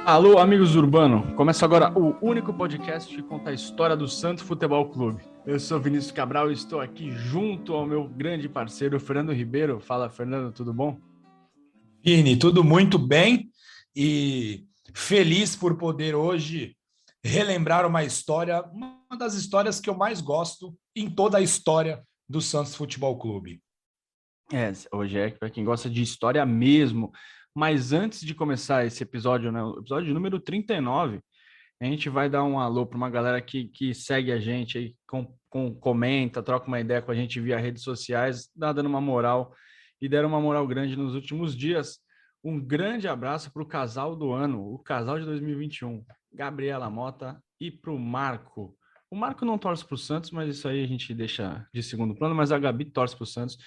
Alô, amigos do Urbano. Começa agora o único podcast que conta a história do Santos Futebol Clube. Eu sou Vinícius Cabral e estou aqui junto ao meu grande parceiro, Fernando Ribeiro. Fala, Fernando, tudo bom? Vini, tudo muito bem e feliz por poder hoje relembrar uma história, uma das histórias que eu mais gosto em toda a história do Santos Futebol Clube. Hoje é para quem gosta de história mesmo. Mas antes de começar esse episódio, né, o episódio número 39, a gente vai dar um alô para uma galera que segue a gente aí, comenta, troca uma ideia com a gente via redes sociais, dando uma moral e deram uma moral grande nos últimos dias. Um grande abraço para o casal do ano, o casal de 2021, Gabriela Mota e para o Marco. O Marco não torce para o Santos, mas isso aí a gente deixa de segundo plano, mas a Gabi torce para o Santos,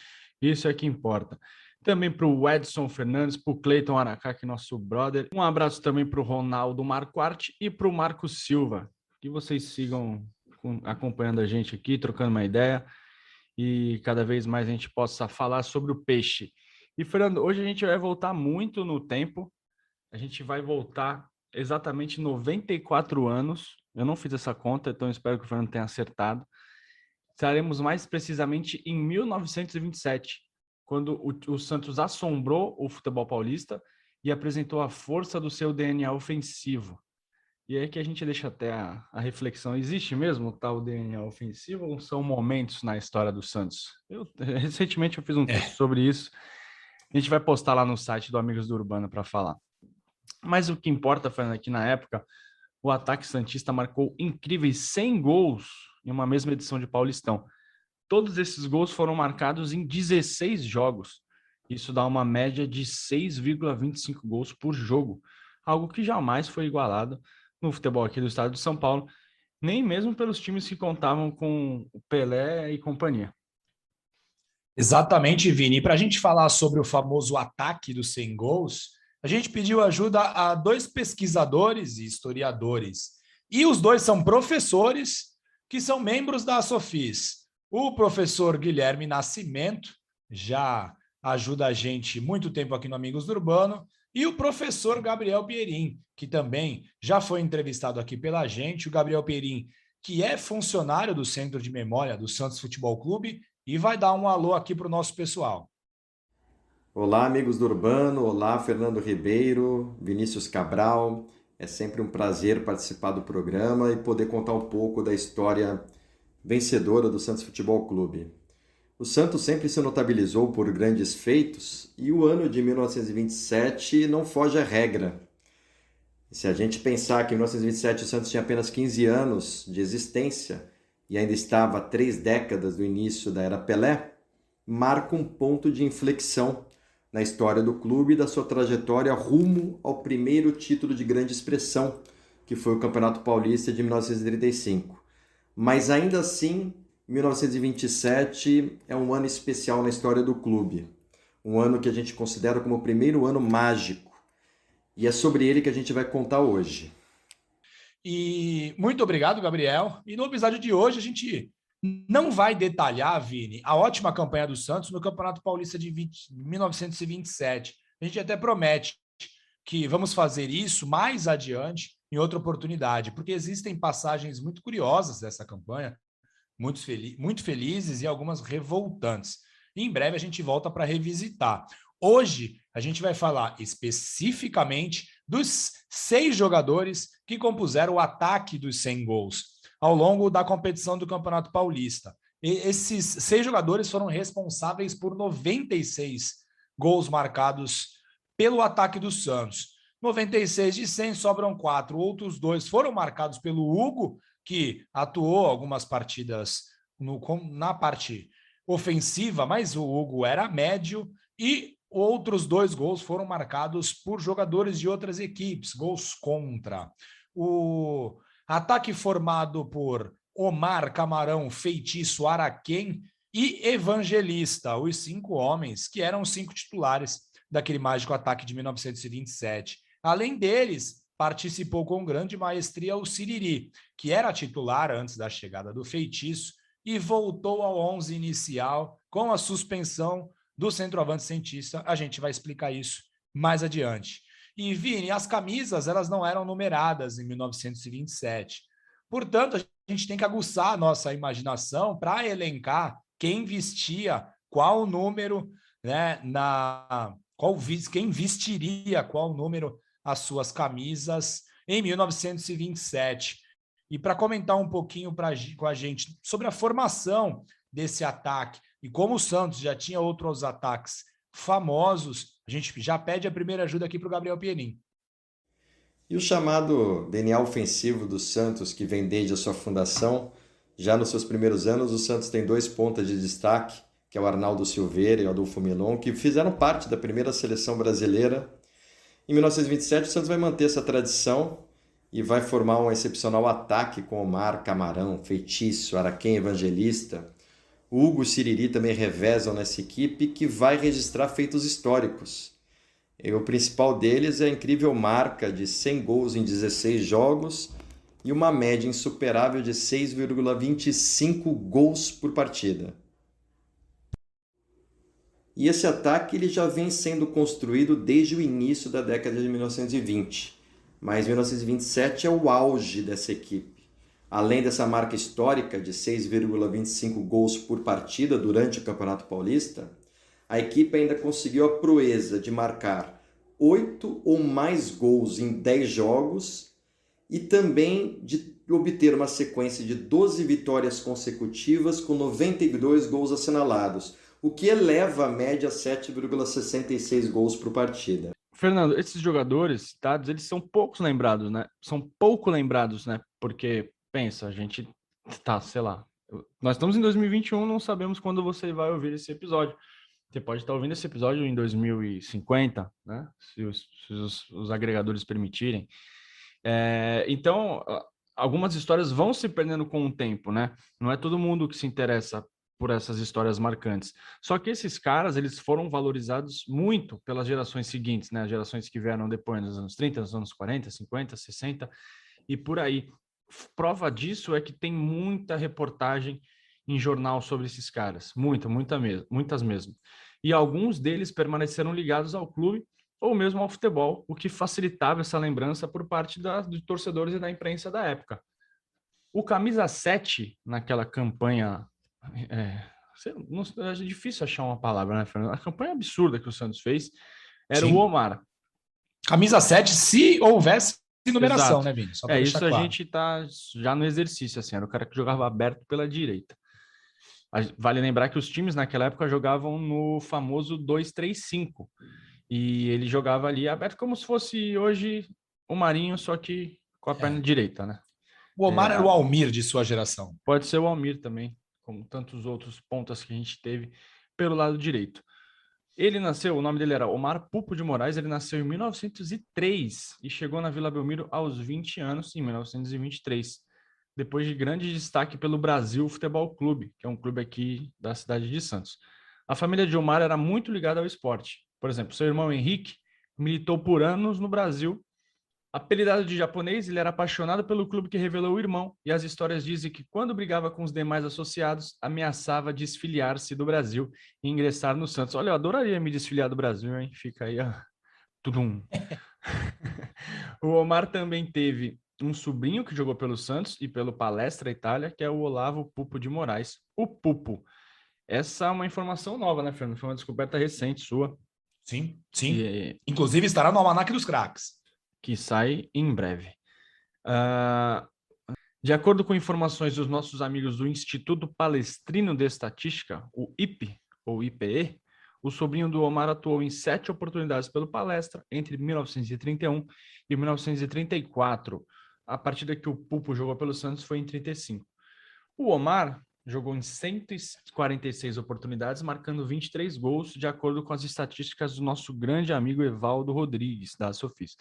isso é que importa. Também para o Edson Fernandes, para o Cleiton Aracaque, nosso brother. Um abraço também para o Ronaldo Marquardt e para o Marco Silva. Que vocês sigam acompanhando a gente aqui, trocando uma ideia e cada vez mais a gente possa falar sobre o peixe. E, Fernando, hoje a gente vai voltar muito no tempo. A gente vai voltar exatamente 94 anos. Eu não fiz essa conta, então espero que o Fernando tenha acertado. Estaremos mais precisamente em 1927, quando o Santos assombrou o futebol paulista e apresentou a força do seu DNA ofensivo. E aí que a gente deixa até a reflexão, existe mesmo o tal DNA ofensivo ou são momentos na história do Santos? Recentemente eu fiz um texto sobre isso, a gente vai postar lá no site do Amigos do Urbano para falar. Mas o que importa, Fernando, é que na época o ataque santista marcou incríveis 100 gols em uma mesma edição de Paulistão. Todos esses gols foram marcados em 16 jogos. Isso dá uma média de 6,25 gols por jogo, algo que jamais foi igualado no futebol aqui do estado de São Paulo, nem mesmo pelos times que contavam com o Pelé e companhia. Exatamente, Vini. E para a gente falar sobre o famoso ataque dos 100 gols, a gente pediu ajuda a dois pesquisadores e historiadores. E os dois são professores que são membros da Sofis. O professor Guilherme Nascimento já ajuda a gente muito tempo aqui no Amigos do Urbano, e o professor Gabriel Pierin, que também já foi entrevistado aqui pela gente. O Gabriel Pierin, que é funcionário do Centro de Memória do Santos Futebol Clube, e vai dar um alô aqui para o nosso pessoal. Olá, amigos do Urbano. Olá, Fernando Ribeiro, Vinícius Cabral. É sempre um prazer participar do programa e poder contar um pouco da história vencedora do Santos Futebol Clube. O Santos sempre se notabilizou por grandes feitos e o ano de 1927 não foge à regra. Se a gente pensar que em 1927 o Santos tinha apenas 15 anos de existência e ainda estava a 3 décadas do início da era Pelé, marca um ponto de inflexão na história do clube e da sua trajetória rumo ao primeiro título de grande expressão, que foi o Campeonato Paulista de 1935. Mas ainda assim, 1927 é um ano especial na história do clube. Um ano que a gente considera como o primeiro ano mágico. E é sobre ele que a gente vai contar hoje. E muito obrigado, Gabriel. E no episódio de hoje a gente não vai detalhar, Vini, a ótima campanha do Santos no Campeonato Paulista de 1927. A gente até promete que vamos fazer isso mais adiante, em outra oportunidade, porque existem passagens muito curiosas dessa campanha, muito felizes e algumas revoltantes. E em breve a gente volta para revisitar. Hoje a gente vai falar especificamente dos 6 jogadores que compuseram o ataque dos 100 gols ao longo da competição do Campeonato Paulista. E esses 6 jogadores foram responsáveis por 96 gols marcados pelo ataque do Santos. 96 de 100, sobram 4. Outros 2 foram marcados pelo Hugo, que atuou algumas partidas na parte ofensiva, mas o Hugo era médio, e outros 2 gols foram marcados por jogadores de outras equipes, gols contra. O ataque formado por Omar, Camarão, Feitiço, Araquém e Evangelista, os 5 homens que eram os 5 titulares daquele mágico ataque de 1927. Além deles, participou com grande maestria o Siriri, que era titular antes da chegada do Feitiço e voltou ao 11 inicial com a suspensão do centroavante cientista. A gente vai explicar isso mais adiante. E, Vini, as camisas elas não eram numeradas em 1927. Portanto, a gente tem que aguçar a nossa imaginação para elencar quem vestia qual número, né, quem vestiria qual número as suas camisas em 1927. E para comentar um pouquinho com a gente sobre a formação desse ataque e como o Santos já tinha outros ataques famosos, a gente já pede a primeira ajuda aqui para o Gabriel Pienin. E o chamado DNA ofensivo do Santos, que vem desde a sua fundação, já nos seus primeiros anos, o Santos tem 2 pontas de destaque, que é o Arnaldo Silveira e o Adolfo Milon, que fizeram parte da primeira seleção brasileira. Em 1927, o Santos vai manter essa tradição e vai formar um excepcional ataque com Omar, Camarão, Feitiço, Araquém, Evangelista. O Hugo e o Siriri também revezam nessa equipe, que vai registrar feitos históricos. E o principal deles é a incrível marca de 100 gols em 16 jogos e uma média insuperável de 6,25 gols por partida. E esse ataque ele já vem sendo construído desde o início da década de 1920, mas 1927 é o auge dessa equipe. Além dessa marca histórica de 6,25 gols por partida durante o Campeonato Paulista, a equipe ainda conseguiu a proeza de marcar 8 ou mais gols em 10 jogos e também de obter uma sequência de 12 vitórias consecutivas com 92 gols assinalados, o que eleva a média a 7,66 gols por partida. Fernando, esses jogadores citados, eles são poucos lembrados, né? São pouco lembrados, né? Porque, pensa, a gente tá, sei lá, nós estamos em 2021, não sabemos quando você vai ouvir esse episódio. Você pode estar ouvindo esse episódio em 2050, né? Se os agregadores permitirem. Então, algumas histórias vão se perdendo com o tempo, né? Não é todo mundo que se interessa por essas histórias marcantes. Só que esses caras, eles foram valorizados muito pelas gerações seguintes, né? As gerações que vieram depois, nos anos 30, nos anos 40, 50, 60 e por aí. Prova disso é que tem muita reportagem em jornal sobre esses caras. Muitas mesmo. E alguns deles permaneceram ligados ao clube ou mesmo ao futebol, o que facilitava essa lembrança por parte dos torcedores e da imprensa da época. O camisa 7, naquela campanha... é difícil achar uma palavra, né, Fernando? A campanha absurda que o Santos fez era o Omar. Camisa 7, se houvesse numeração, Exato. Né, Vini? Só Isso claro. A gente tá já no exercício, assim, era o cara que jogava aberto pela direita. Vale lembrar que os times naquela época jogavam no famoso 2-3-5. E ele jogava ali aberto como se fosse hoje o Marinho, só que com a perna direita, né? O Omar era o Almir de sua geração. Pode ser o Almir também, como tantos outros pontas que a gente teve pelo lado direito. Ele nasceu, o nome dele era Omar Pupo de Moraes, ele nasceu em 1903 e chegou na Vila Belmiro aos 20 anos, em 1923, depois de grande destaque pelo Brasil Futebol Clube, que é um clube aqui da cidade de Santos. A família de Omar era muito ligada ao esporte. Por exemplo, seu irmão Henrique militou por anos no Brasil. Apelidado de japonês, ele era apaixonado pelo clube que revelou o irmão, e as histórias dizem que, quando brigava com os demais associados, ameaçava desfiliar-se do Brasil e ingressar no Santos. Olha, eu adoraria me desfiliar do Brasil, hein? Fica aí, ó. Tudum. O Omar também teve um sobrinho que jogou pelo Santos e pelo Palestra Itália, que é o Olavo Pupo de Moraes. O Pupo. Essa é uma informação nova, né, Fernando? Foi uma descoberta recente sua. Sim. Inclusive estará no Almanaque dos Craques, que sai em breve. De acordo com informações dos nossos amigos do Instituto Palestrino de Estatística, o IPE, ou IPE, o sobrinho do Omar atuou em 7 oportunidades pelo Palestra entre 1931 e 1934. A partida que o Pupo jogou pelo Santos foi em 35. O Omar jogou em 146 oportunidades, marcando 23 gols, de acordo com as estatísticas do nosso grande amigo Evaldo Rodrigues, da Sofis.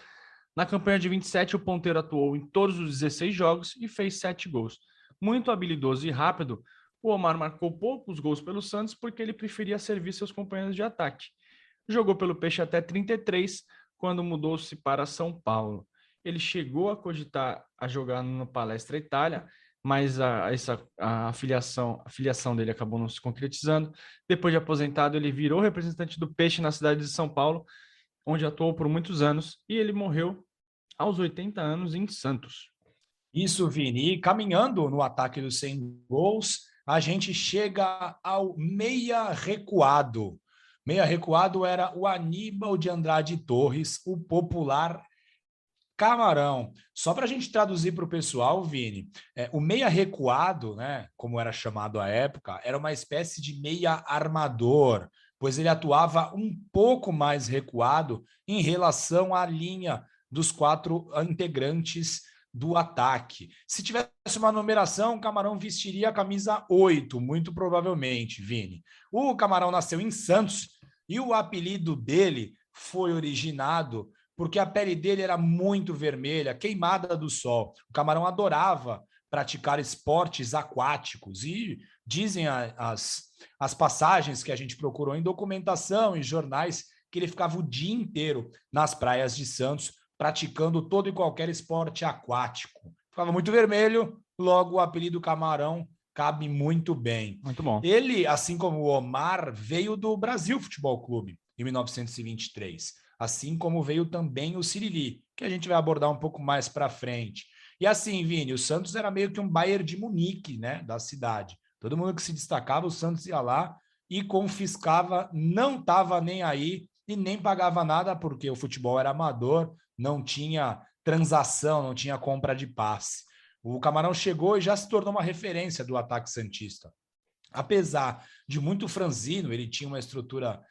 Na campanha de 27, o ponteiro atuou em todos os 16 jogos e fez 7 gols. Muito habilidoso e rápido, o Omar marcou poucos gols pelo Santos porque ele preferia servir seus companheiros de ataque. Jogou pelo Peixe até 33, quando mudou-se para São Paulo. Ele chegou a cogitar a jogar no Palestra Itália, mas a filiação dele acabou não se concretizando. Depois de aposentado, ele virou representante do Peixe na cidade de São Paulo, onde atuou por muitos anos, e ele morreu aos 80 anos em Santos. Isso, Vini. E caminhando no ataque dos 100 gols, a gente chega ao meia recuado. Meia recuado era o Aníbal de Andrade Torres, o popular Camarão. Só para a gente traduzir para o pessoal, Vini, o meia recuado, né, como era chamado à época, era uma espécie de meia armador, pois ele atuava um pouco mais recuado em relação à linha dos 4 integrantes do ataque. Se tivesse uma numeração, o Camarão vestiria a camisa 8, muito provavelmente, Vini. O Camarão nasceu em Santos e o apelido dele foi originado porque a pele dele era muito vermelha, queimada do sol. O Camarão adorava praticar esportes aquáticos e dizem as passagens que a gente procurou em documentação, em jornais, que ele ficava o dia inteiro nas praias de Santos, praticando todo e qualquer esporte aquático. Ficava muito vermelho, logo o apelido Camarão cabe muito bem. Muito bom. Ele, assim como o Omar, veio do Brasil Futebol Clube, em 1923. Assim como veio também o Sirili, que a gente vai abordar um pouco mais para frente. E assim, Vini, o Santos era meio que um Bayern de Munique, né, da cidade. Todo mundo que se destacava, o Santos ia lá e confiscava, não estava nem aí e nem pagava nada, porque o futebol era amador, não tinha transação, não tinha compra de passe. O Camarão chegou e já se tornou uma referência do ataque santista. Apesar de muito franzino, ele tinha uma estrutura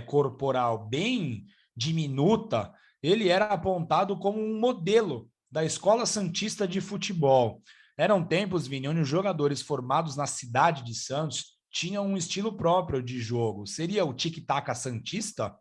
corporal bem diminuta, ele era apontado como um modelo da Escola Santista de Futebol. Eram tempos, Vini, onde os jogadores formados na cidade de Santos tinham um estilo próprio de jogo. Seria o tic-tac santista?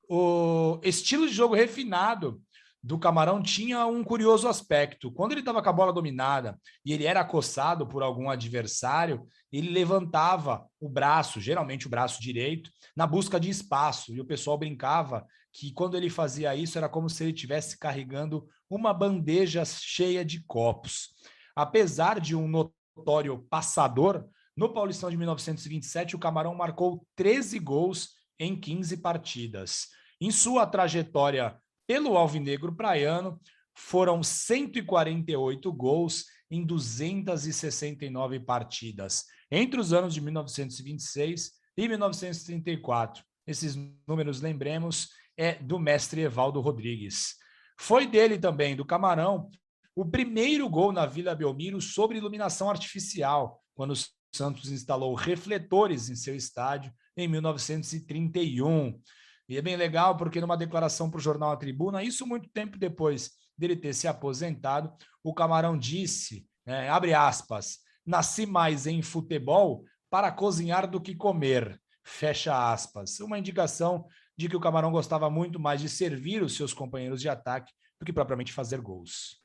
O estilo de jogo refinado do Camarão tinha um curioso aspecto. Quando ele estava com a bola dominada e ele era acossado por algum adversário, ele levantava o braço, geralmente o braço direito, na busca de espaço. E o pessoal brincava que quando ele fazia isso era como se ele estivesse carregando uma bandeja cheia de copos. Apesar de um notório passador, no Paulistão de 1927 o Camarão marcou 13 gols em 15 partidas. Em sua trajetória pelo Alvinegro Praiano, foram 148 gols em 269 partidas, entre os anos de 1926 e 1934. Esses números, lembremos, é do mestre Evaldo Rodrigues. Foi dele também, do Camarão, o primeiro gol na Vila Belmiro sobre iluminação artificial, quando o Santos instalou refletores em seu estádio em 1931. E é bem legal porque numa declaração para o jornal A Tribuna, isso muito tempo depois dele ter se aposentado, o Camarão disse, abre aspas, nasci mais em futebol para cozinhar do que comer, fecha aspas. Uma indicação de que o Camarão gostava muito mais de servir os seus companheiros de ataque do que propriamente fazer gols.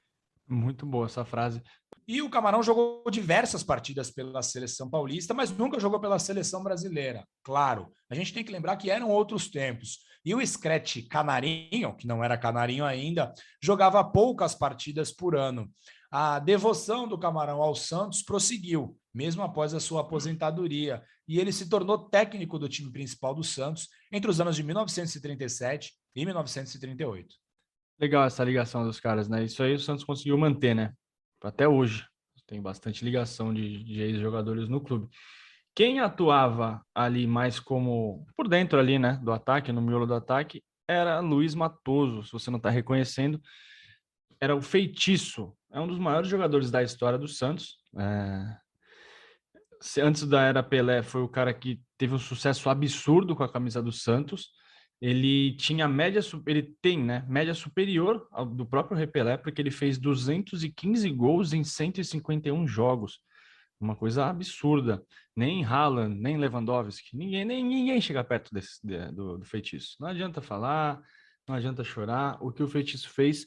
Muito boa essa frase. E o Camarão jogou diversas partidas pela seleção paulista, mas nunca jogou pela seleção brasileira. Claro, a gente tem que lembrar que eram outros tempos. E o Screte Canarinho, que não era Canarinho ainda, jogava poucas partidas por ano. A devoção do Camarão ao Santos prosseguiu, mesmo após a sua aposentadoria, e ele se tornou técnico do time principal do Santos entre os anos de 1937 e 1938. Legal essa ligação dos caras, né? Isso aí o Santos conseguiu manter, né? Até hoje. Tem bastante ligação de ex-jogadores no clube. Quem atuava ali mais como por dentro ali, né, do ataque, no miolo do ataque, era Luiz Matoso. Se você não está reconhecendo, era o Feitiço. É um dos maiores jogadores da história do Santos. Antes da era Pelé, foi o cara que teve um sucesso absurdo com a camisa do Santos. Ele tinha média superior ao do próprio Rei Pelé, porque ele fez 215 gols em 151 jogos. Uma coisa absurda. Nem Haaland, nem Lewandowski, ninguém chega perto do Feitiço. Não adianta falar, não adianta chorar. O que o Feitiço fez,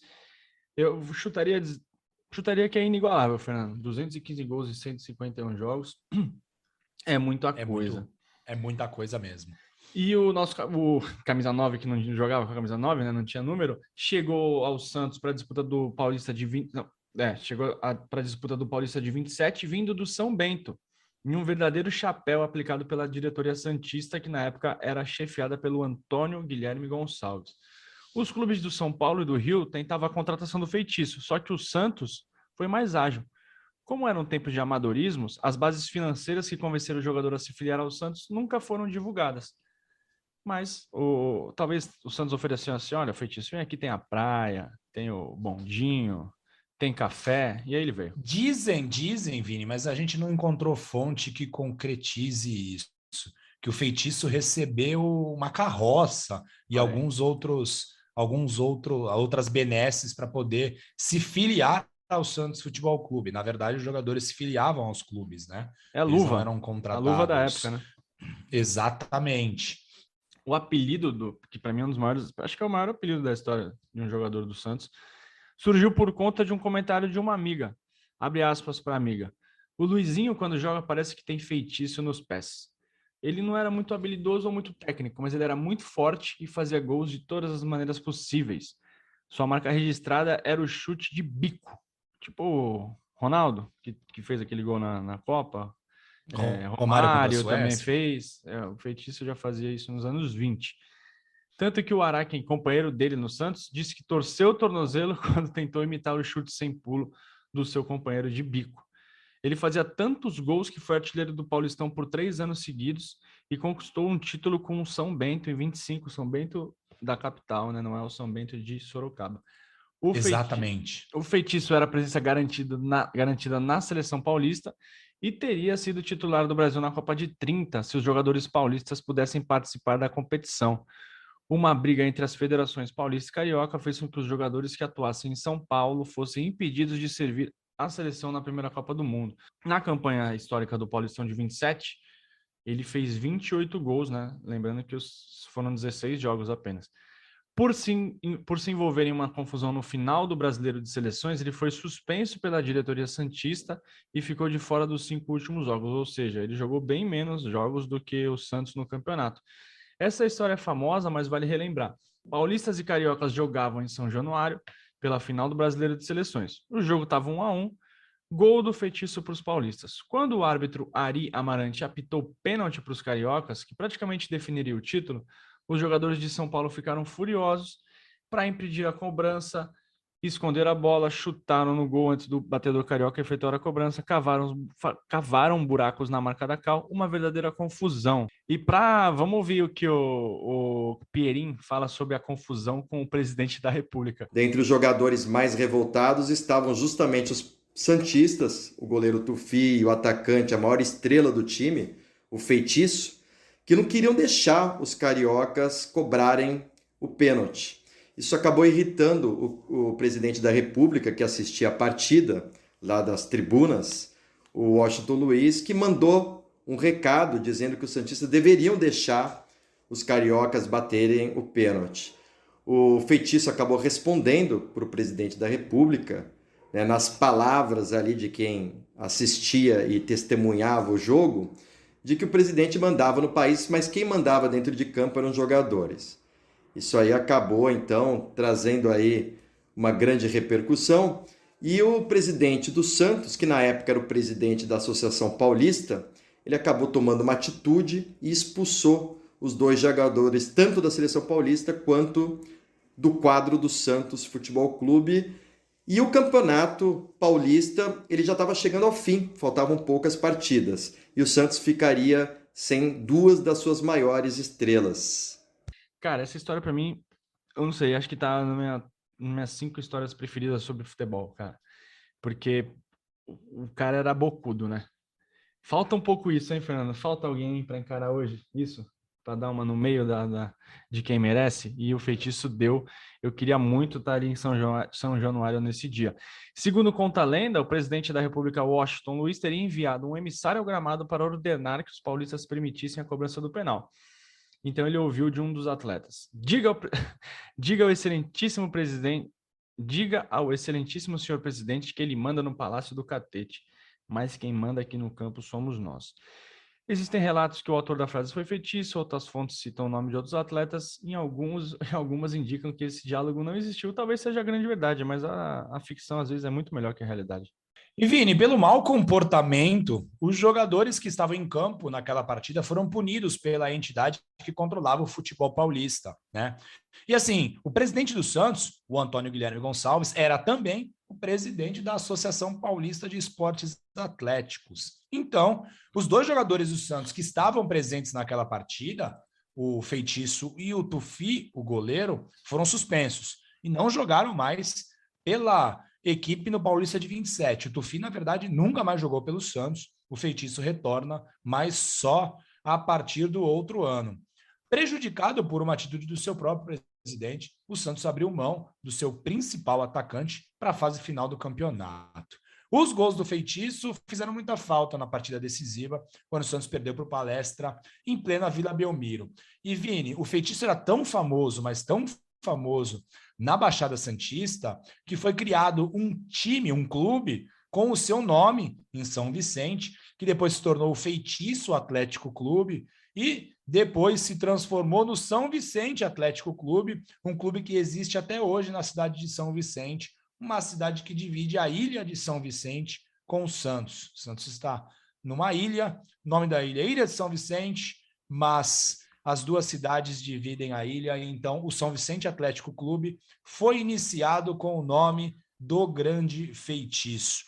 eu chutaria que é inigualável, Fernando. 215 gols em 151 jogos é muita coisa. É muita coisa mesmo. E o camisa 9, que não jogava com a camisa 9, né, não tinha número, chegou ao Santos para a disputa do Paulista de 20... chegou para a disputa do Paulista de 27, vindo do São Bento. em um verdadeiro chapéu aplicado pela diretoria santista, que na época era chefiada pelo Antônio Guilherme Gonçalves. Os clubes do São Paulo e do Rio tentavam a contratação do feitiço, só que o Santos foi mais ágil. Como eram tempos de amadorismos, as bases financeiras que convenceram o jogador a se filiar ao Santos nunca foram divulgadas. Mas talvez o Santos ofereceu assim, olha, feitiço, vem aqui, tem a praia, tem o bondinho, tem café, e aí ele veio. Dizem, Vini, mas a gente não encontrou fonte que concretize isso. Que o feitiço recebeu uma carroça e outras benesses para poder se filiar ao Santos Futebol Clube. Na verdade, os jogadores se filiavam aos clubes, né? É a Eles não luva, eram a contratados. luva da época, né? Exatamente. O apelido, que para mim é um dos maiores, acho que é o maior apelido da história de um jogador do Santos, surgiu por conta de um comentário de uma amiga. Abre aspas para a amiga. O Luizinho, quando joga, parece que tem feitiço nos pés. Ele não era muito habilidoso ou muito técnico, mas ele era muito forte e fazia gols de todas as maneiras possíveis. Sua marca registrada era o chute de bico. Tipo o Ronaldo, que fez aquele gol na Copa. Romário contra a Romário também Suécia. fez. O feitiço já fazia isso nos anos 20. Tanto que o Araque, companheiro dele no Santos, disse que torceu o tornozelo quando tentou imitar o chute sem pulo do seu companheiro de bico. Ele fazia tantos gols que foi artilheiro do Paulistão por 3 anos seguidos e conquistou um título com o São Bento em 25, São Bento da capital, né? Não é o São Bento de Sorocaba. Exatamente. O feitiço era a presença garantida na seleção paulista e teria sido titular do Brasil na Copa de 30 se os jogadores paulistas pudessem participar da competição. Uma briga entre as federações paulista e carioca fez com que os jogadores que atuassem em São Paulo fossem impedidos de servir a seleção na primeira Copa do Mundo. Na campanha histórica do Paulistão de 27, ele fez 28 gols, né? Lembrando que foram 16 jogos apenas. Por se envolver em uma confusão no final do Brasileiro de Seleções, ele foi suspenso pela diretoria santista e ficou de fora dos 5 últimos jogos, ou seja, ele jogou bem menos jogos do que o Santos no campeonato. Essa história é famosa, mas vale relembrar. Paulistas e cariocas jogavam em São Januário pela final do Brasileiro de Seleções. O jogo estava 1-1, gol do feitiço para os paulistas. Quando o árbitro Ari Amarante apitou pênalti para os cariocas, que praticamente definiria o título, os jogadores de São Paulo ficaram furiosos. Para impedir a cobrança, esconderam a bola, chutaram no gol antes do batedor carioca efetuar a cobrança, cavaram buracos na marca da cal, uma verdadeira confusão. E vamos ouvir o que o Pierin fala sobre a confusão com o presidente da República. Dentre os jogadores mais revoltados estavam justamente os santistas, o goleiro Tufi e o atacante, a maior estrela do time, o Feitiço, que não queriam deixar os cariocas cobrarem o pênalti. Isso acabou irritando o presidente da República, que assistia a partida lá das tribunas, o Washington Luiz, que mandou um recado dizendo que os santistas deveriam deixar os cariocas baterem o pênalti. O Feitiço acabou respondendo para o presidente da República, né, nas palavras ali de quem assistia e testemunhava o jogo, de que o presidente mandava no país, mas quem mandava dentro de campo eram os jogadores. Isso aí acabou, então, trazendo aí uma grande repercussão. E o presidente do Santos, que na época era o presidente da Associação Paulista, ele acabou tomando uma atitude e expulsou os 2 jogadores, tanto da Seleção Paulista quanto do quadro do Santos Futebol Clube. E o Campeonato Paulista ele já estava chegando ao fim, faltavam poucas partidas. E o Santos ficaria sem 2 das suas maiores estrelas. Cara, essa história para mim, eu não sei, acho que tá nas minhas 5 histórias preferidas sobre futebol, cara. Porque o cara era bocudo, né? Falta um pouco isso, hein, Fernando? Falta alguém para encarar hoje isso? Para dar uma no meio de quem merece? E o feitiço deu. Eu queria muito estar ali em São Januário nesse dia. Segundo conta a lenda, o presidente da República, Washington Luiz, teria enviado um emissário ao gramado para ordenar que os paulistas permitissem a cobrança do penal. Então ele ouviu de um dos atletas: diga ao excelentíssimo presidente, diga ao excelentíssimo senhor presidente que ele manda no Palácio do Catete, mas quem manda aqui no campo somos nós. Existem relatos que o autor da frase foi feitiço, outras fontes citam o nome de outros atletas, e algumas indicam que esse diálogo não existiu. Talvez seja a grande verdade, mas a ficção às vezes é muito melhor que a realidade. E Vini, pelo mau comportamento, os jogadores que estavam em campo naquela partida foram punidos pela entidade que controlava o futebol paulista, né? E assim, o presidente do Santos, o Antônio Guilherme Gonçalves, era também o presidente da Associação Paulista de Esportes Atléticos. Então, os dois jogadores do Santos que estavam presentes naquela partida, o Feitiço e o Tufi, o goleiro, foram suspensos e não jogaram mais pela equipe no Paulista de 27. O Tufi, na verdade, nunca mais jogou pelo Santos. O Feitiço retorna, mas só a partir do outro ano. Prejudicado por uma atitude do seu próprio presidente, o Santos abriu mão do seu principal atacante para a fase final do campeonato. Os gols do Feitiço fizeram muita falta na partida decisiva, quando o Santos perdeu para o Palestra em plena Vila Belmiro. E Vini, o Feitiço era tão famoso, mas tão famoso na Baixada Santista, que foi criado um time, um clube, com o seu nome em São Vicente, que depois se tornou o Feitiço Atlético Clube e depois se transformou no São Vicente Atlético Clube, um clube que existe até hoje na cidade de São Vicente, uma cidade que divide a ilha de São Vicente com o Santos. O Santos está numa ilha, o nome da ilha é Ilha de São Vicente, mas as duas cidades dividem a ilha, então o São Vicente Atlético Clube foi iniciado com o nome do Grande Feitiço.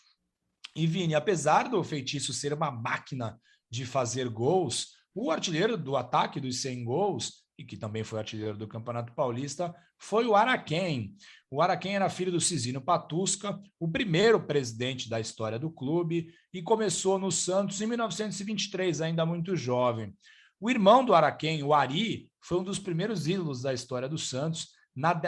E Vini, apesar do Feitiço ser uma máquina de fazer gols, o artilheiro do ataque dos 100 gols, e que também foi artilheiro do Campeonato Paulista, foi o Araquém. O Araquém era filho do Cisino Patusca, o primeiro presidente da história do clube, e começou no Santos em 1923, ainda muito jovem. O irmão do Araquém, o Ari, foi um dos primeiros ídolos da história do Santos,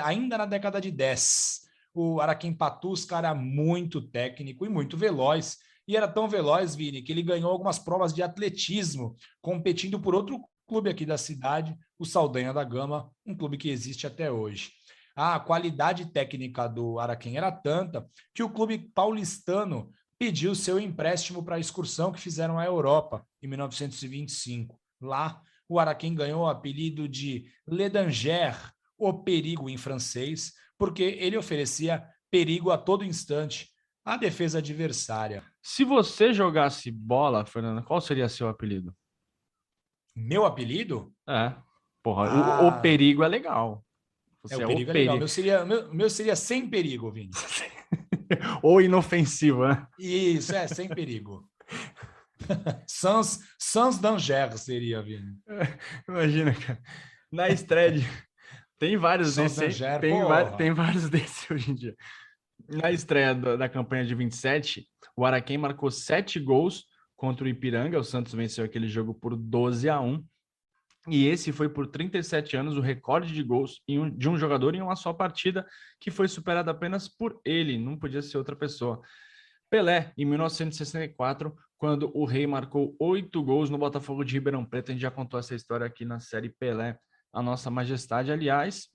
ainda na década de 10. O Araquém Patusca era muito técnico e muito veloz, e era tão veloz, Vini, que ele ganhou algumas provas de atletismo, competindo por outro clube aqui da cidade, o Saldanha da Gama, um clube que existe até hoje. A qualidade técnica do Araquém era tanta que o clube paulistano pediu seu empréstimo para a excursão que fizeram à Europa em 1925. Lá, o Araquém ganhou o apelido de Le Danger, o perigo em francês, porque ele oferecia perigo a todo instante à defesa adversária. Se você jogasse bola, Fernando, qual seria seu apelido? Meu apelido? É, porra, o perigo é legal. Você O é o perigo é legal. perigo. Meu seria sem perigo, Vini. Ou inofensivo, né? Isso, sem perigo. Sans danger seria, Vini. Imagina, cara. Na estreia de... Tem vários Sans desses, danger, tem vários desses hoje em dia. Na estreia da campanha de 27, o Araquém marcou 7 gols contra o Ipiranga. O Santos venceu aquele jogo por 12-1. E esse foi por 37 anos o recorde de gols de um jogador em uma só partida, que foi superado apenas por ele, não podia ser outra pessoa. Pelé, em 1964, quando o Rei marcou 8 gols no Botafogo de Ribeirão Preto. A gente já contou essa história aqui na série Pelé, a Nossa Majestade. Aliás,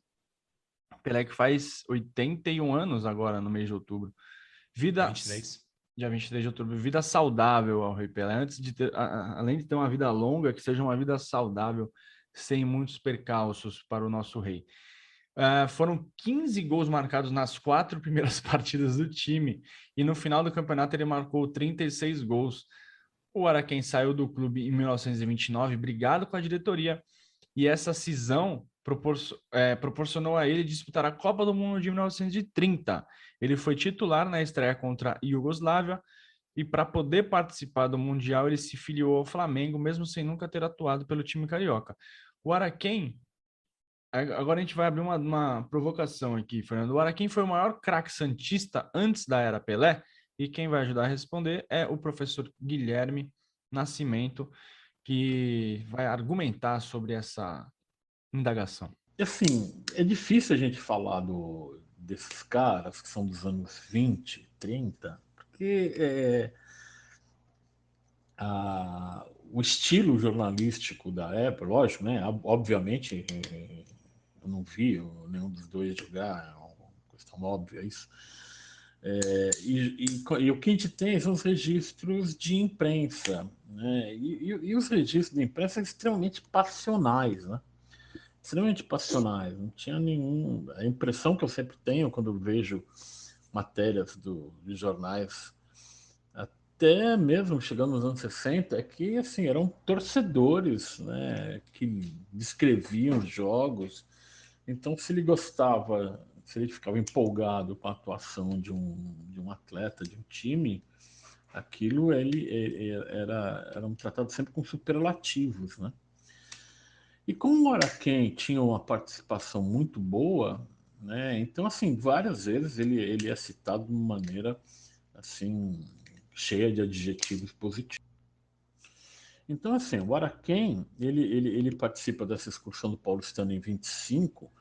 Pelé que faz 81 anos agora, no mês de outubro. Dia 23 de outubro. Vida saudável ao Rei Pelé. Antes de ter, além de ter uma vida longa, que seja uma vida saudável, sem muitos percalços para o nosso rei. Foram 15 gols marcados nas 4 primeiras partidas do time, e no final do campeonato ele marcou 36 gols. O Araquém saiu do clube em 1929, brigado com a diretoria, e essa cisão proporcionou a ele disputar a Copa do Mundo de 1930. Ele foi titular na estreia contra a Iugoslávia, e para poder participar do Mundial ele se filiou ao Flamengo, mesmo sem nunca ter atuado pelo time carioca. O Araquém, agora a gente vai abrir uma provocação aqui, Fernando. O Araquém foi o maior craque santista antes da era Pelé, e quem vai ajudar a responder é o professor Guilherme Nascimento, que vai argumentar sobre essa indagação. Assim, é difícil a gente falar desses caras que são dos anos 20, 30, porque o estilo jornalístico da época, lógico, né? Obviamente, eu não vi nenhum dos dois jogar, é uma questão óbvia isso. E o que a gente tem são os registros de imprensa, né? E os registros de imprensa são extremamente passionais, né? Extremamente passionais. Não tinha nenhum... A impressão que eu sempre tenho quando eu vejo matérias de jornais até mesmo chegando nos anos 60, é que assim, eram torcedores, né, que descreviam os jogos. Então, se ele gostava, se ele ficava empolgado com a atuação de um atleta, de um time, aquilo eram tratados sempre com superlativos, né? E como o Araquém tinha uma participação muito boa, né? Então, assim, várias vezes ele é citado de uma maneira assim cheia de adjetivos positivos. Então, assim, o Araquém, ele participa dessa excursão do Paulistano em 25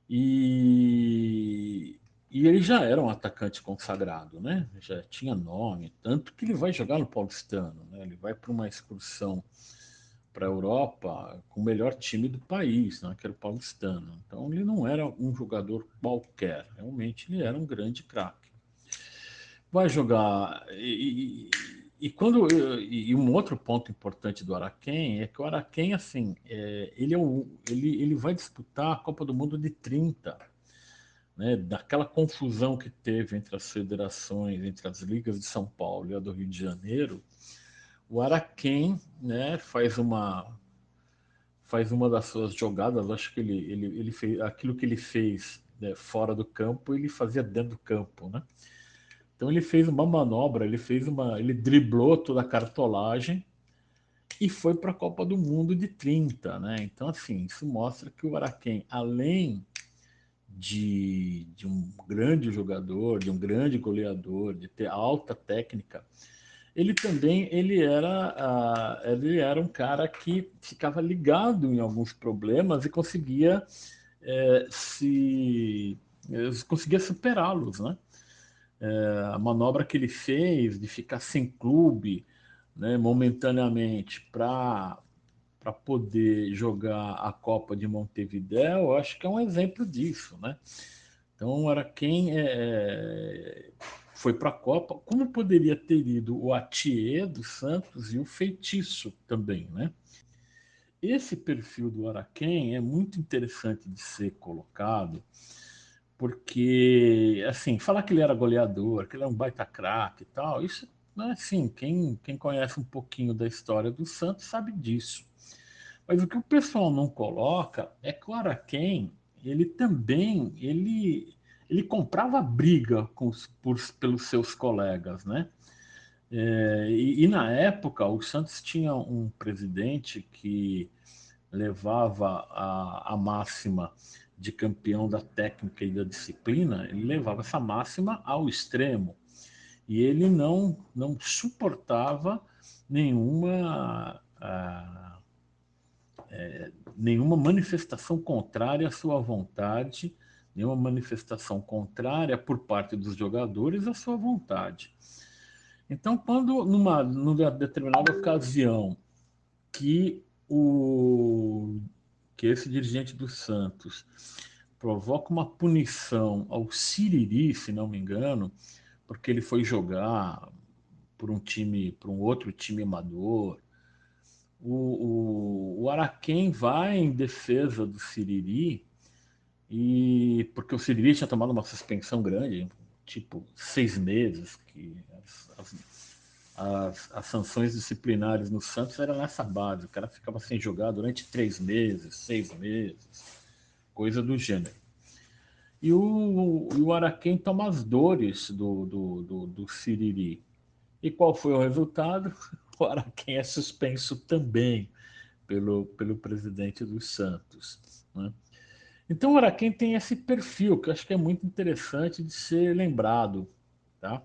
e ele já era um atacante consagrado, né? Já tinha nome, tanto que ele vai jogar no Paulistano, né? Ele vai para uma excursão para a Europa com o melhor time do país, né? Que era o Paulistano. Então ele não era um jogador qualquer, realmente ele era um grande craque. Vai jogar e um outro ponto importante do Araquém é que o Araquém assim ele vai disputar a Copa do Mundo de 30, né, daquela confusão que teve entre as federações, entre as ligas de São Paulo e a do Rio de Janeiro. O Araquém, né, faz uma das suas jogadas, acho que ele fez aquilo que ele fez, né, fora do campo, ele fazia dentro do campo, né? Então ele fez uma manobra, ele driblou toda a cartolagem e foi para a Copa do Mundo de 30, né? Então assim, isso mostra que o Araquém, além de um grande jogador, de um grande goleador, de ter alta técnica, ele também ele era um cara que ficava ligado em alguns problemas e conseguia se conseguia superá-los, né? A manobra que ele fez de ficar sem clube, né, momentaneamente para poder jogar a Copa de Montevidéu, eu acho que é um exemplo disso, né? Então era quem foi para a Copa, como poderia ter ido o Atier do Santos e o Feitiço também, né? Esse perfil do Araquém é muito interessante de ser colocado, porque, assim, falar que ele era goleador, que ele é um baita craque e tal, isso, né, assim, quem conhece um pouquinho da história do Santos sabe disso. Mas o que o pessoal não coloca é que o Araquém, ele também, ele comprava briga pelos seus colegas, né? E na época, o Santos tinha um presidente que levava a máxima de campeão da técnica e da disciplina, ele levava essa máxima ao extremo. E ele não suportava nenhuma, nenhuma manifestação contrária à sua vontade, nenhuma manifestação contrária por parte dos jogadores à sua vontade. Então, numa determinada ocasião que que esse dirigente do Santos provoca uma punição ao Siriri, se não me engano, porque ele foi jogar por um outro time amador. O Araquém vai em defesa do Siriri, e porque o Siriri tinha tomado uma suspensão grande, tipo 6 meses, que as sanções disciplinares no Santos eram nessa base. O cara ficava sem jogar durante 3 meses, 6 meses, coisa do gênero. E o Araquém toma as dores do Siriri. E qual foi o resultado? O Araquém é suspenso também pelo presidente dos Santos, né? Então o Araquém tem esse perfil que eu acho que é muito interessante de ser lembrado, tá?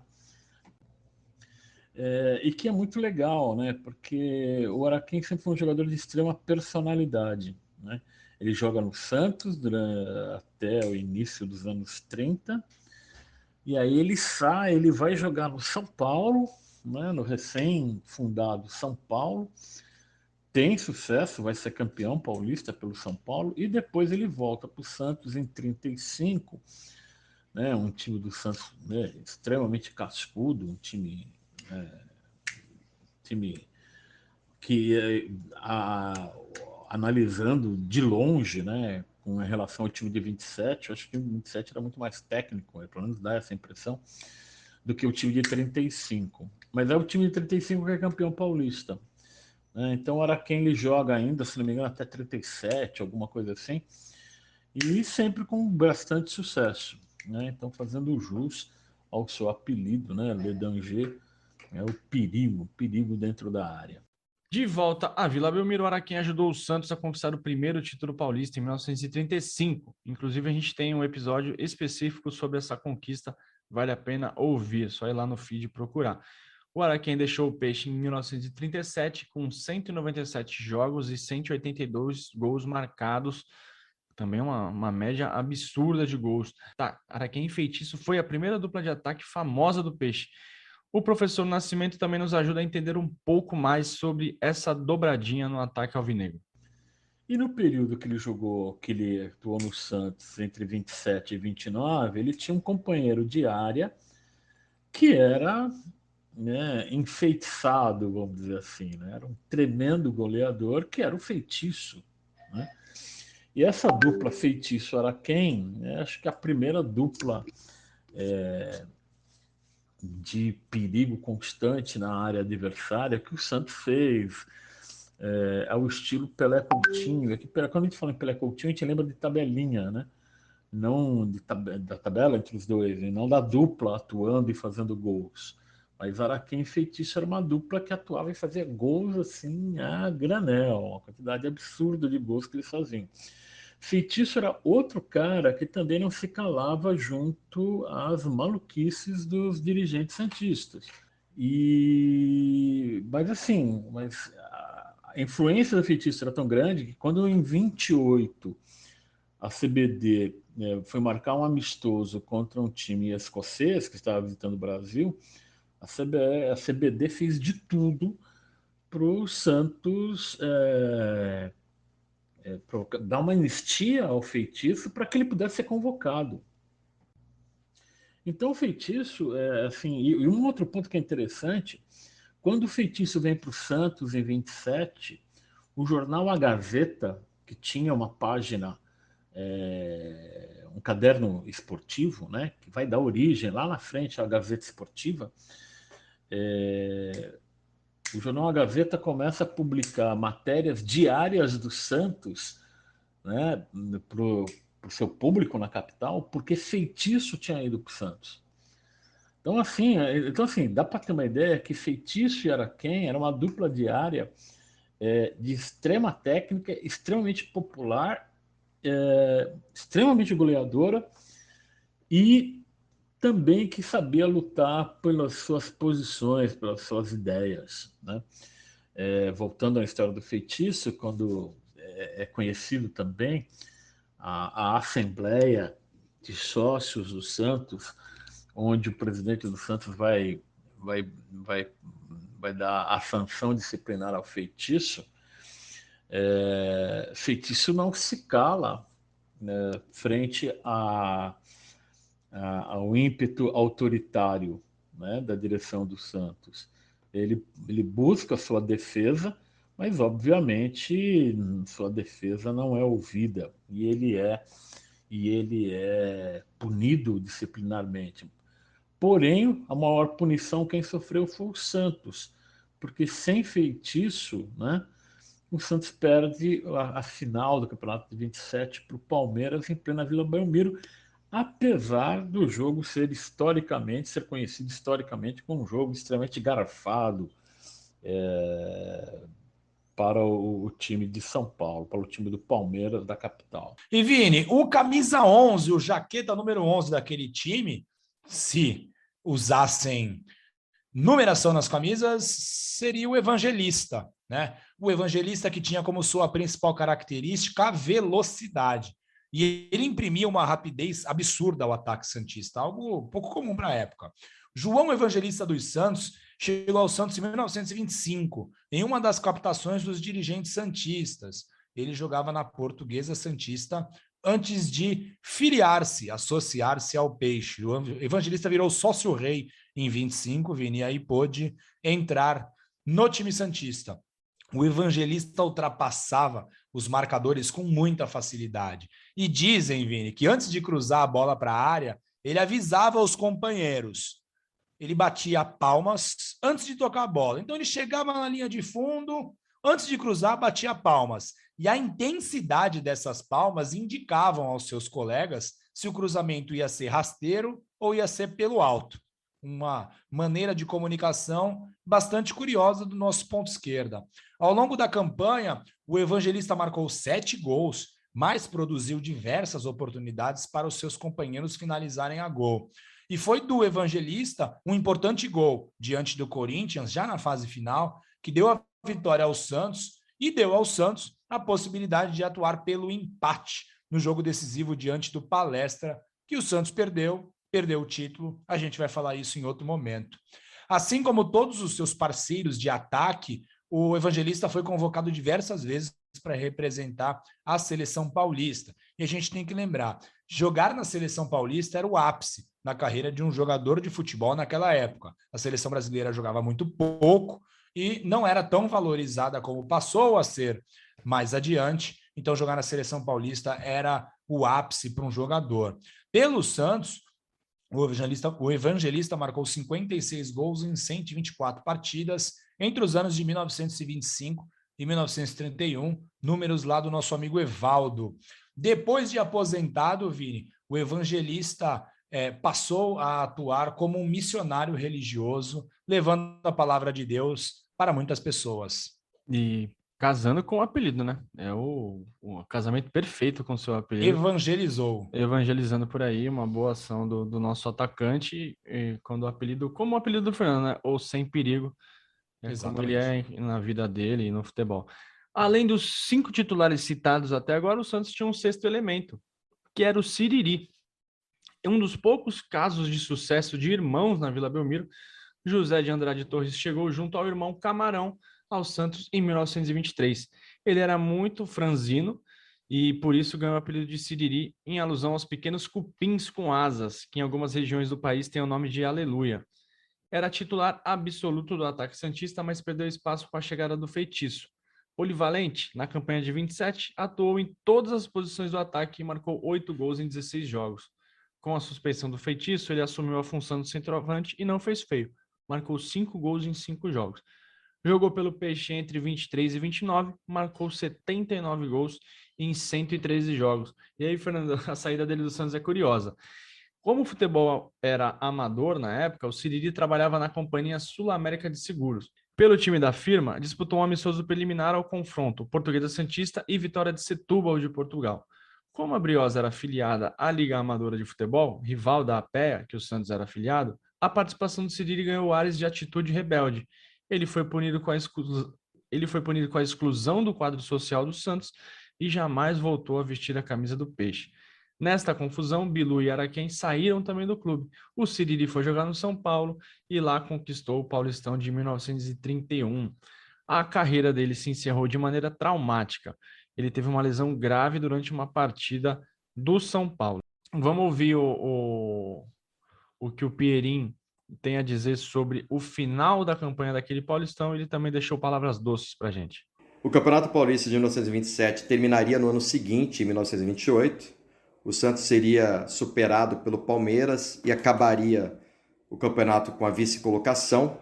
E que é muito legal, né? Porque o Araquém sempre foi um jogador de extrema personalidade, né? Ele joga no Santos até o início dos anos 30, e aí ele sai, ele vai jogar no São Paulo, né? No recém-fundado São Paulo, tem sucesso, vai ser campeão paulista pelo São Paulo, e depois ele volta para o Santos em 35, né? Um time do Santos, né, extremamente cascudo, um time que analisando de longe, né, com relação ao time de 27, eu acho que o 27 era muito mais técnico, pelo menos dá essa impressão. do que o time de 35. Mas é o time de 35 que é campeão paulista. Então o Araquém ele joga ainda, se não me engano, até 37, alguma coisa assim, e sempre com bastante sucesso. Então fazendo jus ao seu apelido, Le Danger, é o perigo dentro da área. De volta à Vila Belmiro, o Araquém ajudou o Santos a conquistar o primeiro título paulista em 1935. Inclusive, a gente tem um episódio específico sobre essa conquista, vale a pena ouvir, é só ir lá no feed e procurar. O Araquém deixou o Peixe em 1937 com 197 jogos e 182 gols marcados, também uma média absurda de gols. Tá, Araquém e Feitiço foi a primeira dupla de ataque famosa do Peixe. O professor Nascimento também nos ajuda a entender um pouco mais sobre essa dobradinha no ataque alvinegro. E no período que ele atuou no Santos, entre 27 e 29, ele tinha um companheiro de área que era enfeitiçado, vamos dizer assim. Era um tremendo goleador, que era o Feitiço. E essa dupla Feitiço-Araquém, acho que a primeira dupla de perigo constante na área adversária que o Santos fez. Ao estilo Pelé Coutinho. Quando a gente fala em Pelé Coutinho, a gente lembra de tabelinha, não da tabela entre os dois, e não da dupla atuando e fazendo gols. Mas Araquém e Feitiço era uma dupla que atuava e fazia gols assim a granel, uma quantidade absurda de gols que eles faziam. Feitiço era outro cara que também não se calava junto às maluquices dos dirigentes santistas. Mas a influência do Feitiço era tão grande que quando em 28 a CBD foi marcar um amistoso contra um time escocês que estava visitando o Brasil, a CBD fez de tudo para o Santos dar uma anistia ao Feitiço para que ele pudesse ser convocado. Então o Feitiço, e um outro ponto que é interessante, quando o Feitiço vem para o Santos em 27, o jornal A Gazeta, que tinha uma página, um caderno esportivo, que vai dar origem lá na frente à Gazeta Esportiva, o jornal A Gazeta começa a publicar matérias diárias do Santos para o seu público na capital, porque Feitiço tinha ido para o Santos. Então, assim, dá para ter uma ideia que Feitiço e Araquém era uma dupla diária de extrema técnica, extremamente popular, extremamente goleadora e também que sabia lutar pelas suas posições, pelas suas ideias. Voltando à história do Feitiço, quando é conhecido também a Assembleia de Sócios do Santos, onde o presidente do Santos vai dar a sanção disciplinar ao Feitiço, Feitiço não se cala frente ao ímpeto autoritário da direção do Santos. Ele busca a sua defesa, mas obviamente sua defesa não é ouvida e ele é punido disciplinarmente. Porém, a maior punição quem sofreu foi o Santos, porque sem Feitiço, o Santos perde a final do Campeonato de 27 para o Palmeiras em plena Vila Belmiro, apesar do jogo ser conhecido historicamente como um jogo extremamente garfado para o time de São Paulo, para o time do Palmeiras da capital. E Vini, o camisa 11, o jaqueta número 11 daquele time, se usassem numeração nas camisas, seria o Evangelista, O Evangelista que tinha como sua principal característica a velocidade. E ele imprimia uma rapidez absurda ao ataque santista, algo pouco comum para a época. João Evangelista dos Santos chegou ao Santos em 1925, em uma das captações dos dirigentes santistas. Ele jogava na Portuguesa Santista antes de filiar-se, associar-se ao Peixe. O Evangelista virou sócio-rei em 25, Vini, e aí pôde entrar no time santista. O Evangelista ultrapassava os marcadores com muita facilidade. E dizem, Vini, que antes de cruzar a bola para a área, ele avisava os companheiros: ele batia palmas antes de tocar a bola. Então ele chegava na linha de fundo, antes de cruzar, batia palmas. E a intensidade dessas palmas indicavam aos seus colegas se o cruzamento ia ser rasteiro ou ia ser pelo alto. Uma maneira de comunicação bastante curiosa do nosso ponto esquerda. Ao longo da campanha, o Evangelista marcou 7 gols, mas produziu diversas oportunidades para os seus companheiros finalizarem a gol. E foi do Evangelista um importante gol diante do Corinthians, já na fase final, que deu a vitória ao Santos e deu ao Santos a possibilidade de atuar pelo empate no jogo decisivo diante do Palestra, que o Santos perdeu o título. A gente vai falar isso em outro momento. Assim como todos os seus parceiros de ataque, o Evangelista foi convocado diversas vezes para representar a seleção paulista. E a gente tem que lembrar, jogar na seleção paulista era o ápice na carreira de um jogador de futebol naquela época. A seleção brasileira jogava muito pouco e não era tão valorizada como passou a ser mais adiante. Então, jogar na seleção paulista era o ápice para um jogador. Pelo Santos, o Evangelista marcou 56 gols em 124 partidas entre os anos de 1925 e 1931, números lá do nosso amigo Evaldo. Depois de aposentado, Vini, o Evangelista passou a atuar como um missionário religioso, levando a palavra de Deus para muitas pessoas. E casando com o apelido, né? É o casamento perfeito com o seu apelido. Evangelizou. Evangelizando por aí, uma boa ação do nosso atacante, quando o apelido, como o apelido do Fernando, né? Ou sem perigo, como ele é na vida dele e no futebol. Além dos 5 titulares citados até agora, o Santos tinha um 6º elemento, que era o Siriri. Um dos poucos casos de sucesso de irmãos na Vila Belmiro, José de Andrade Torres chegou junto ao irmão Camarão ao Santos em 1923. Ele era muito franzino e por isso ganhou o apelido de Siriri, em alusão aos pequenos cupins com asas, que em algumas regiões do país têm o nome de Aleluia. Era titular absoluto do ataque santista, mas perdeu espaço com a chegada do feitiço. Polivalente, na campanha de 27, atuou em todas as posições do ataque e marcou 8 gols em 16 jogos. Com a suspensão do feitiço, ele assumiu a função de centroavante e não fez feio. Marcou 5 gols em 5 jogos. Jogou pelo Peixe entre 23 e 29, marcou 79 gols em 113 jogos. E aí, Fernando, a saída dele do Santos é curiosa. Como o futebol era amador na época, o Siriri trabalhava na Companhia Sul-América de Seguros. Pelo time da firma, disputou um amistoso preliminar ao confronto Portuguesa Santista e Vitória de Setúbal de Portugal. Como a Briosa era afiliada à Liga Amadora de Futebol, rival da APEA, que o Santos era afiliado, a participação do Siriri ganhou ares de atitude rebelde. Ele foi punido com a exclusão do quadro social do Santos e jamais voltou a vestir a camisa do Peixe. Nesta confusão, Bilu e Araquém saíram também do clube. O Siriri foi jogar no São Paulo e lá conquistou o Paulistão de 1931. A carreira dele se encerrou de maneira traumática. Ele teve uma lesão grave durante uma partida do São Paulo. Vamos ouvir o que o Pierin tem a dizer sobre o final da campanha daquele Paulistão. Ele também deixou palavras doces para a gente. O Campeonato Paulista de 1927 terminaria no ano seguinte, em 1928. O Santos seria superado pelo Palmeiras e acabaria o campeonato com a vice-colocação.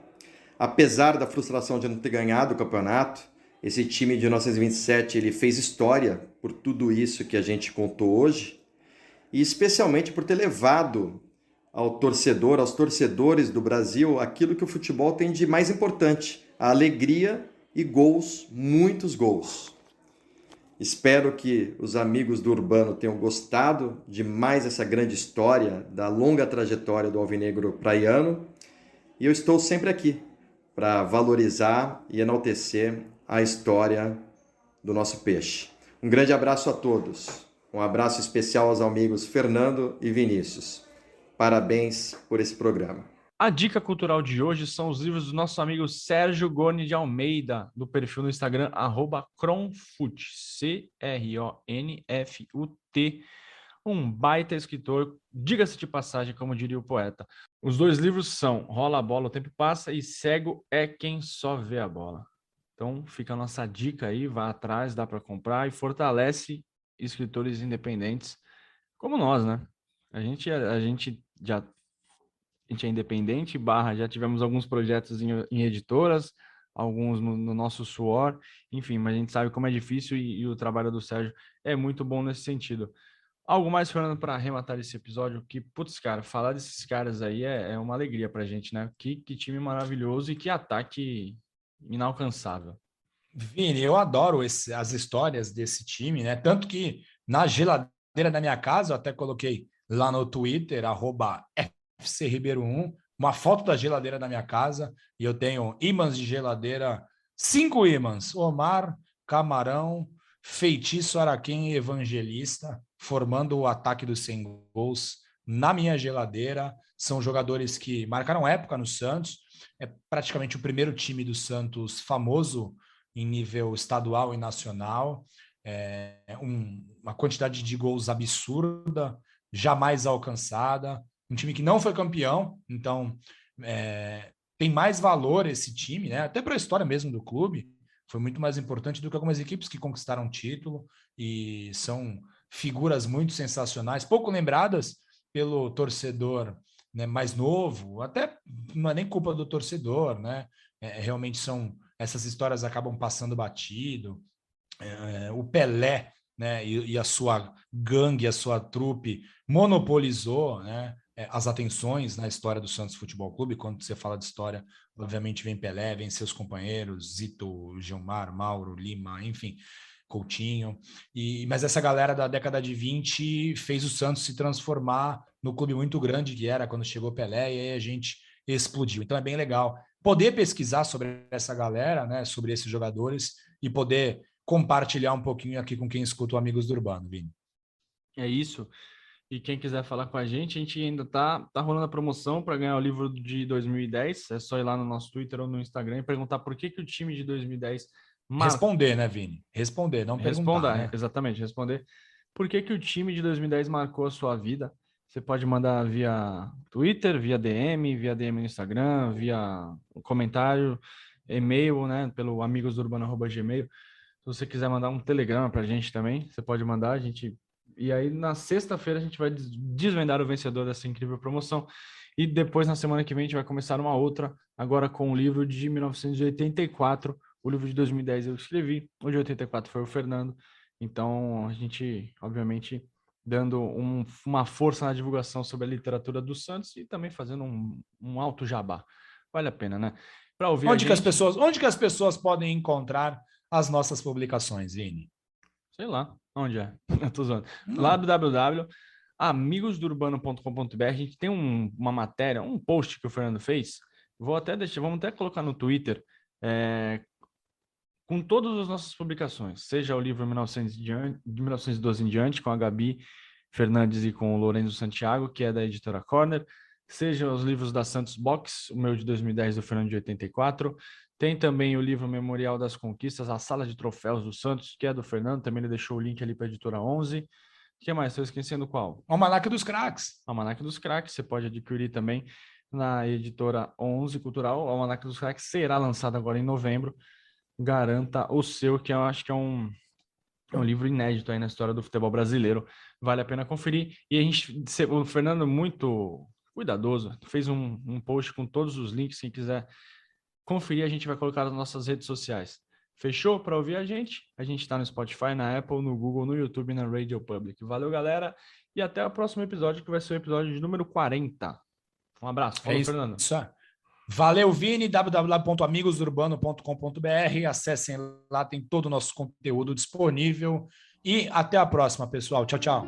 Apesar da frustração de não ter ganhado o campeonato, esse time de 1927 ele fez história por tudo isso que a gente contou hoje e especialmente por ter levado aos torcedores do Brasil, aquilo que o futebol tem de mais importante, a alegria e gols, muitos gols. Espero que os amigos do Urbano tenham gostado de mais essa grande história da longa trajetória do Alvinegro praiano. E eu estou sempre aqui para valorizar e enaltecer a história do nosso peixe. Um grande abraço a todos. Um abraço especial aos amigos Fernando e Vinícius. Parabéns por esse programa. A dica cultural de hoje são os livros do nosso amigo Sérgio Goni de Almeida, do perfil no Instagram, @cronfut, CRONFUT, um baita escritor, diga-se de passagem, como diria o poeta. Os 2 livros são Rola a Bola, o Tempo Passa e Cego é Quem Só Vê a Bola. Então fica a nossa dica aí, vá atrás, dá para comprar e fortalece escritores independentes como nós, né? A gente já a gente é independente, já tivemos alguns projetos em editoras, alguns no nosso suor, enfim, mas a gente sabe como é difícil e o trabalho do Sérgio é muito bom nesse sentido. Algo mais, Fernando, para arrematar esse episódio, que, putz, cara, falar desses caras aí é uma alegria pra gente, né? Que time maravilhoso e que ataque inalcançável. Vini, eu adoro as histórias desse time, né? Tanto que na geladeira da minha casa, eu até coloquei lá no Twitter, @FCRibeiro1, uma foto da geladeira da minha casa, e eu tenho ímãs de geladeira, 5 ímãs: Omar, Camarão, Feitiço, Araquém e Evangelista, formando o ataque dos 100 gols na minha geladeira. São jogadores que marcaram época no Santos, é praticamente o primeiro time do Santos famoso em nível estadual e nacional, uma quantidade de gols absurda, jamais alcançada, um time que não foi campeão, então tem mais valor esse time, né? Até para a história mesmo do clube, foi muito mais importante do que algumas equipes que conquistaram título e são figuras muito sensacionais, pouco lembradas pelo torcedor, né, mais novo, até não é nem culpa do torcedor, né? Realmente essas histórias acabam passando batido. O Pelé, né, e a sua gangue, a sua trupe monopolizou, né, as atenções na história do Santos Futebol Clube. Quando você fala de história, obviamente vem Pelé, vem seus companheiros, Zito, Gilmar, Mauro, Lima, enfim, Coutinho. Mas essa galera da década de 20 fez o Santos se transformar no clube muito grande que era quando chegou Pelé, e aí a gente explodiu. Então é bem legal poder pesquisar sobre essa galera, né, sobre esses jogadores, e poder compartilhar um pouquinho aqui com quem escuta o Amigos do Urbano, Vini. É isso. E quem quiser falar com a gente ainda tá rolando a promoção para ganhar o livro de 2010. É só ir lá no nosso Twitter ou no Instagram e perguntar por que o time de 2010 Responder, né, Vini? Responder, não perguntar, né? Exatamente, responder. Por que o time de 2010 marcou a sua vida? Você pode mandar via Twitter, via DM no Instagram, via comentário, e-mail, né, pelo amigosdourbano@gmail. Se você quiser mandar um telegrama para a gente também, você pode mandar, a gente... E aí, na sexta-feira, a gente vai desvendar o vencedor dessa incrível promoção. E depois, na semana que vem, a gente vai começar uma outra, agora com o livro de 1984. O livro de 2010 eu escrevi, o de 84 foi o Fernando. Então, a gente, obviamente, dando uma força na divulgação sobre a literatura do Santos e também fazendo um alto jabá. Vale a pena, né? Para ouvir onde que as pessoas podem encontrar as nossas publicações, Vini? Sei lá, onde é? Eu tô zoando. Lá do www.amigosdourbano.com.br, a gente tem uma matéria, um post que o Fernando fez. Vamos até colocar no Twitter, com todas as nossas publicações, seja o livro 1912 em diante, com a Gabi Fernandes e com o Lorenzo Santiago, que é da editora Corner, seja os livros da Santos Box, o meu de 2010 do Fernando de 84, tem também o livro Memorial das Conquistas, a Sala de Troféus do Santos, que é do Fernando, também ele deixou o link ali para a editora 11. O que mais? Estou esquecendo qual? Almanaque dos Craques. Almanaque dos Craques, você pode adquirir também na editora 11 Cultural. O Almanaque dos Craques será lançado agora em novembro. Garanta o seu, que eu acho que é um livro inédito aí na história do futebol brasileiro. Vale a pena conferir. E o Fernando, muito cuidadoso, fez um post com todos os links. Quem quiser conferir, a gente vai colocar nas nossas redes sociais. Fechou? Para ouvir a gente está no Spotify, na Apple, no Google, no YouTube e na Radio Public. Valeu, galera, e até o próximo episódio, que vai ser o episódio de número 40. Um abraço. Falou, Fernando. Isso. Valeu, Vini, www.amigosdourbano.com.br. Acessem lá, tem todo o nosso conteúdo disponível. E até a próxima, pessoal. Tchau, tchau.